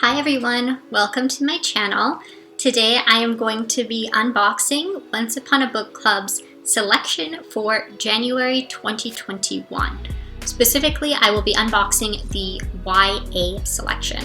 Hi everyone, welcome to my channel. Today I am going to be unboxing Once Upon a Book Club's selection for January 2021. Specifically, I will be unboxing the YA selection.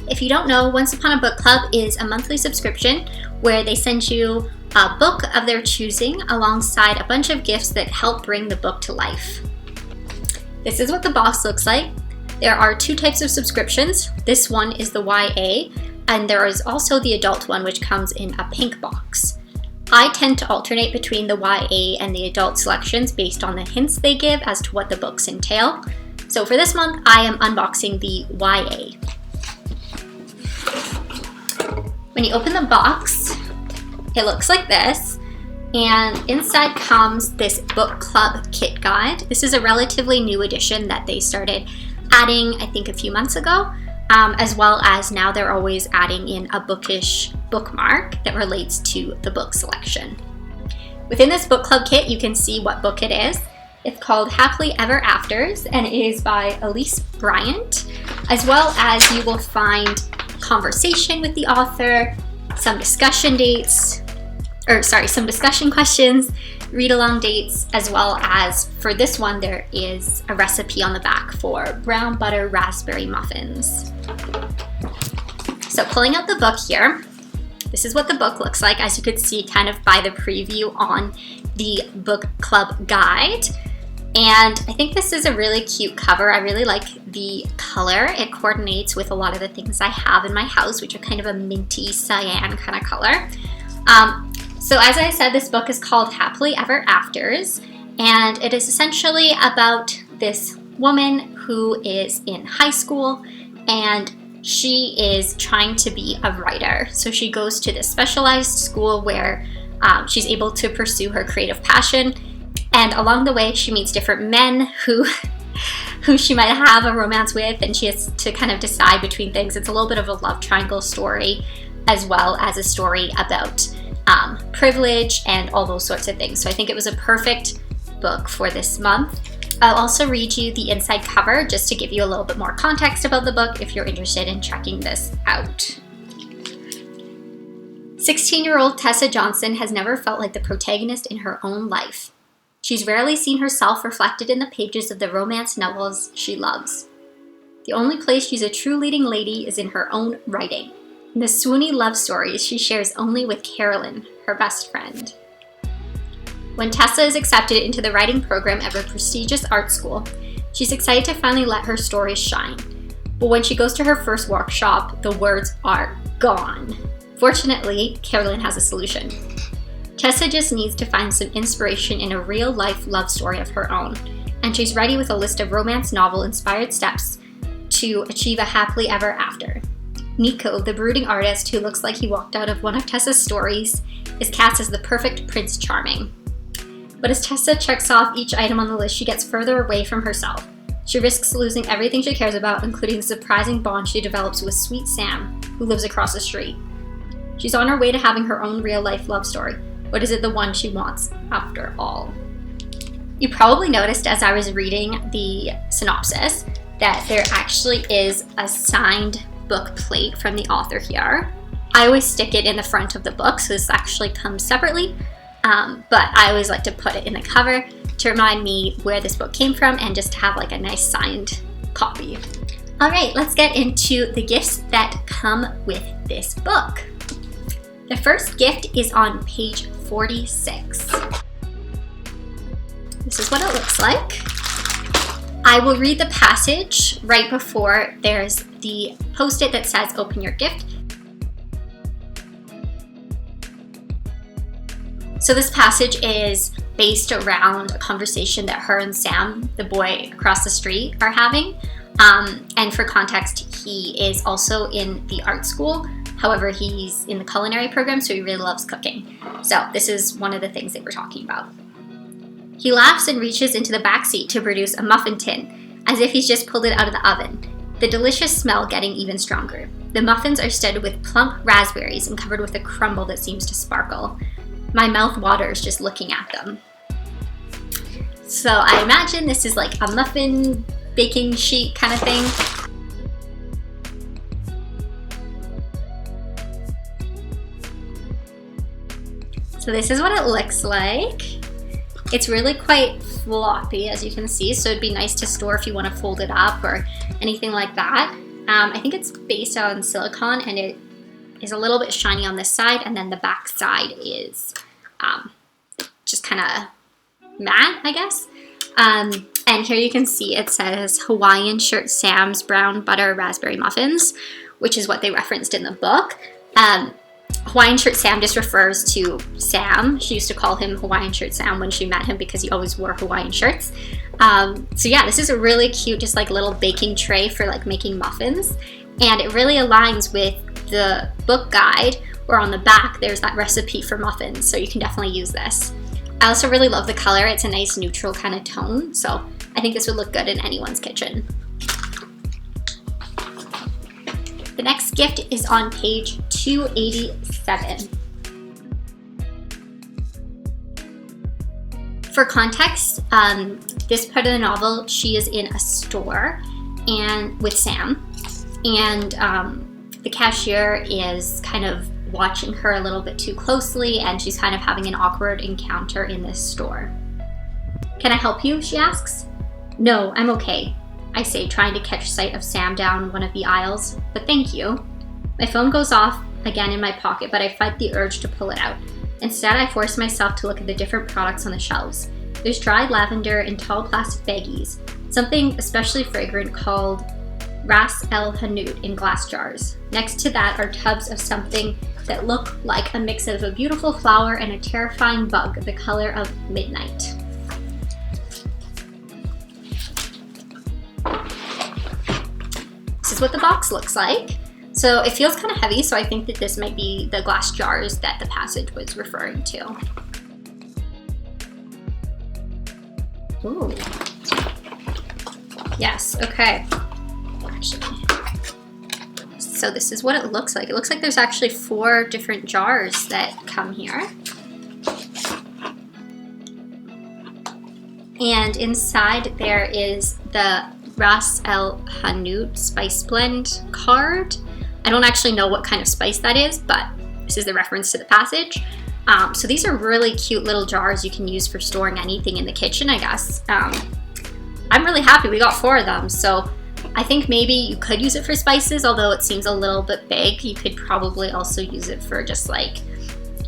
If you don't know, Once Upon a Book Club is a monthly subscription where they send you a book of their choosing alongside a bunch of gifts that help bring the book to life. This is what the box looks like. There are two types of subscriptions. This one is the YA, and there is also the adult one, which comes in a pink box. I tend to alternate between the YA and the adult selections based on the hints they give as to what the books entail. So for this month, I am unboxing the YA. When you open the box, it looks like this, and inside comes this book club kit guide. This is a relatively new edition that they started adding, I think, a few months ago, as well as now they're always adding in a bookish bookmark that relates to the book selection. Within this book club kit, you can see what book it is. It's called Happily Ever Afters, and it is by Elise Bryant, as well as you will find conversation with the author, some discussion questions, read-along dates, as well as for this one there is a recipe on the back for brown butter raspberry muffins. So pulling out the book here, this is what the book looks like, as you could see kind of by the preview on the book club guide. And I think this is a really cute cover. I really like the color. It coordinates with a lot of the things I have in my house, which are kind of a minty cyan kind of color. So as I said, this book is called Happily Ever Afters, and it is essentially about this woman who is in high school and she is trying to be a writer. So she goes to this specialized school where she's able to pursue her creative passion, and along the way she meets different men who she might have a romance with, and she has to kind of decide between things. It's a little bit of a love triangle story, as well as a story about privilege and all those sorts of things. So I think it was a perfect book for this month. I'll also read you the inside cover just to give you a little bit more context about the book if you're interested in checking this out. 16-year-old Tessa Johnson has never felt like the protagonist in her own life. She's rarely seen herself reflected in the pages of the romance novels she loves. The only place she's a true leading lady is in her own writing. In the swoony love stories she shares only with Carolyn, her best friend. When Tessa is accepted into the writing program at a prestigious art school, she's excited to finally let her stories shine. But when she goes to her first workshop, the words are gone. Fortunately, Carolyn has a solution. Tessa just needs to find some inspiration in a real-life love story of her own, and she's ready with a list of romance novel-inspired steps to achieve a happily ever after. Nico, the brooding artist who looks like he walked out of one of Tessa's stories, is cast as the perfect Prince Charming. But as Tessa checks off each item on the list, she gets further away from herself. She risks losing everything she cares about, including the surprising bond she develops with Sweet Sam, who lives across the street. She's on her way to having her own real-life love story, but is it the one she wants after all? You probably noticed as I was reading the synopsis that there actually is a signed book plate from the author here. I always stick it in the front of the book, so this actually comes separately, but I always like to put it in the cover to remind me where this book came from and just to have like a nice signed copy. All right, let's get into the gifts that come with this book. The first gift is on page 46. This is what it looks like. I will read the passage right before there's the post-it that says open your gift. So this passage is based around a conversation that her and Sam, the boy across the street, are having. And for context, he is also in the art school. However, he's in the culinary program, so he really loves cooking. So this is one of the things that we're talking about. He laughs and reaches into the back seat to produce a muffin tin, as if he's just pulled it out of the oven, the delicious smell getting even stronger. The muffins are studded with plump raspberries and covered with a crumble that seems to sparkle. My mouth waters just looking at them. So I imagine this is like a muffin baking sheet kind of thing. So this is what it looks like. It's really quite floppy, as you can see, so it'd be nice to store if you want to fold it up or anything like that. I think it's based on silicone, and it is a little bit shiny on this side, and then the back side is just kind of matte, I guess. And here you can see it says Hawaiian Shirt Sam's Brown Butter Raspberry Muffins, which is what they referenced in the book. Hawaiian Shirt Sam just refers to Sam. She used to call him Hawaiian Shirt Sam when she met him because he always wore Hawaiian shirts. So yeah, this is a really cute, just like little baking tray for like making muffins. And it really aligns with the book guide, where on the back there's that recipe for muffins. So you can definitely use this. I also really love the color. It's a nice neutral kind of tone. So I think this would look good in anyone's kitchen. The next gift is on page 287. For context, this part of the novel, she is in a store and with Sam, and the cashier is kind of watching her a little bit too closely, and she's kind of having an awkward encounter in this store. "Can I help you?" she asks. "No, I'm okay," I say, trying to catch sight of Sam down one of the aisles, "but thank you." My phone goes off again in my pocket, but I fight the urge to pull it out. Instead, I force myself to look at the different products on the shelves. There's dried lavender in tall plastic baggies, something especially fragrant called Ras El Hanout in glass jars. Next to that are tubs of something that look like a mix of a beautiful flower and a terrifying bug, the color of midnight. This is what the box looks like. So it feels kind of heavy, so I think that this might be the glass jars that the passage was referring to. Ooh. Yes, okay. So this is what it looks like. It looks like there's actually 4 different jars that come here. And inside there is the Ras El Hanout Spice Blend card. I don't actually know what kind of spice that is, but this is the reference to the passage. So these are really cute little jars you can use for storing anything in the kitchen, I guess. I'm really happy we got 4 of them, so I think maybe you could use it for spices, although it seems a little bit big. You could probably also use it for just like,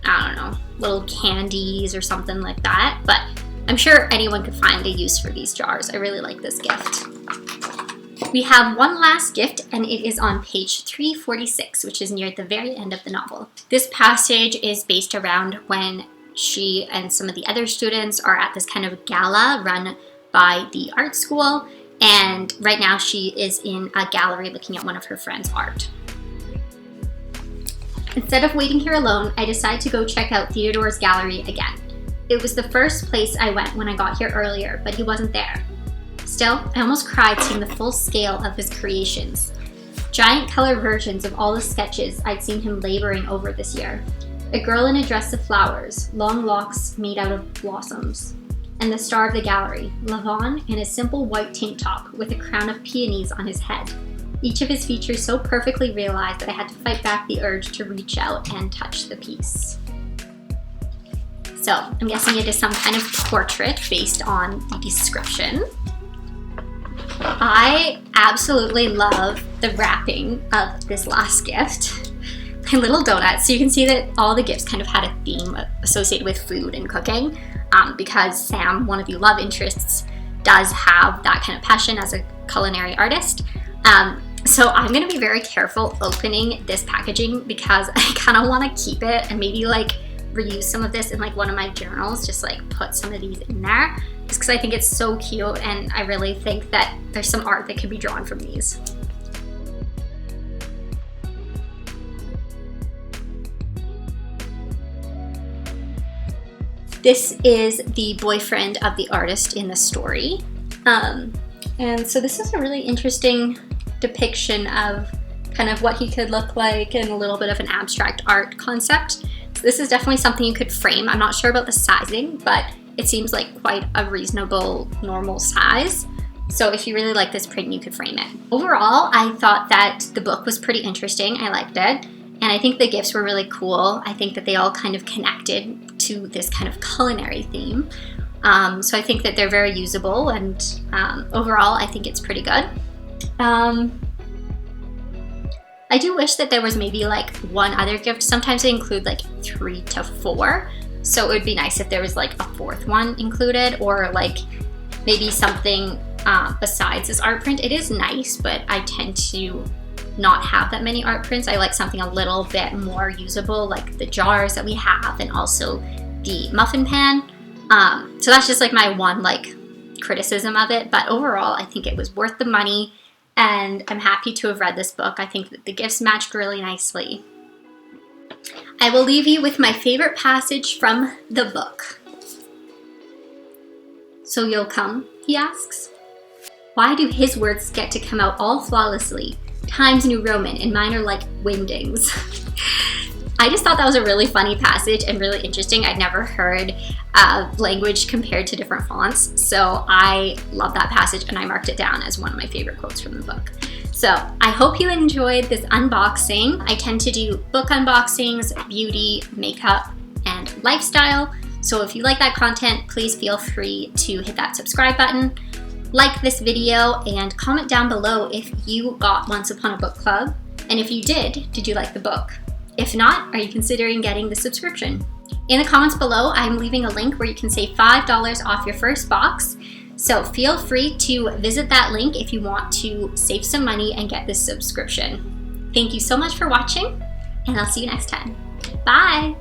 I don't know, little candies or something like that, but I'm sure anyone could find a use for these jars. I really like this gift. We have one last gift, and it is on page 346, which is near the very end of the novel. This passage is based around when she and some of the other students are at this kind of gala run by the art school, and right now she is in a gallery looking at one of her friends' art. Instead of waiting here alone, I decide to go check out Theodore's gallery again. It was the first place I went when I got here earlier, but he wasn't there. Still, I almost cried seeing the full scale of his creations. Giant color versions of all the sketches I'd seen him laboring over this year. A girl in a dress of flowers, long locks made out of blossoms. And the star of the gallery, Lavon, in a simple white tank top with a crown of peonies on his head. Each of his features so perfectly realized that I had to fight back the urge to reach out and touch the piece. So, I'm guessing it is some kind of portrait based on the description. I absolutely love the wrapping of this last gift. My little donut. So you can see that all the gifts kind of had a theme associated with food and cooking, because Sam, one of the love interests, does have that kind of passion as a culinary artist. So I'm going to be very careful opening this packaging because I kind of want to keep it and maybe like reuse some of this in like one of my journals, just like put some of these in there, just because I think it's so cute and I really think that there's some art that could be drawn from these. This is the boyfriend of the artist in the story. And so this is a really interesting depiction of kind of what he could look like and a little bit of an abstract art concept. So this is definitely something you could frame. I'm not sure about the sizing, but it seems like quite a reasonable, normal size. So if you really like this print, you could frame it. Overall, I thought that the book was pretty interesting. I liked it. And I think the gifts were really cool. I think that they all kind of connected into this kind of culinary theme. So I think that they're very usable, and overall I think it's pretty good. I do wish that there was maybe like one other gift. Sometimes they include like 3 to 4. So it would be nice if there was like a 4th one included, or like maybe something besides this art print. It is nice, but I tend to not have that many art prints. I like something a little bit more usable, like the jars that we have, and also the muffin pan. So that's just like my one like criticism of it. But overall, I think it was worth the money, and I'm happy to have read this book. I think that the gifts matched really nicely. I will leave you with my favorite passage from the book. "So you'll come?" he asks. Why do his words get to come out all flawlessly? Times New Roman and mine are like wingdings. I just thought that was a really funny passage and really interesting. I'd never heard language compared to different fonts, so I love that passage and I marked it down as one of my favorite quotes from the book. So I hope you enjoyed this unboxing. I tend to do book unboxings, beauty, makeup, and lifestyle. So if you like that content, please feel free to hit that subscribe button, like this video, and comment down below if you got Once Upon a Book Club. And if you did you like the book? If not, are you considering getting the subscription? In the comments below, I'm leaving a link where you can save $5 off your first box. So feel free to visit that link if you want to save some money and get this subscription. Thank you so much for watching, and I'll see you next time. Bye!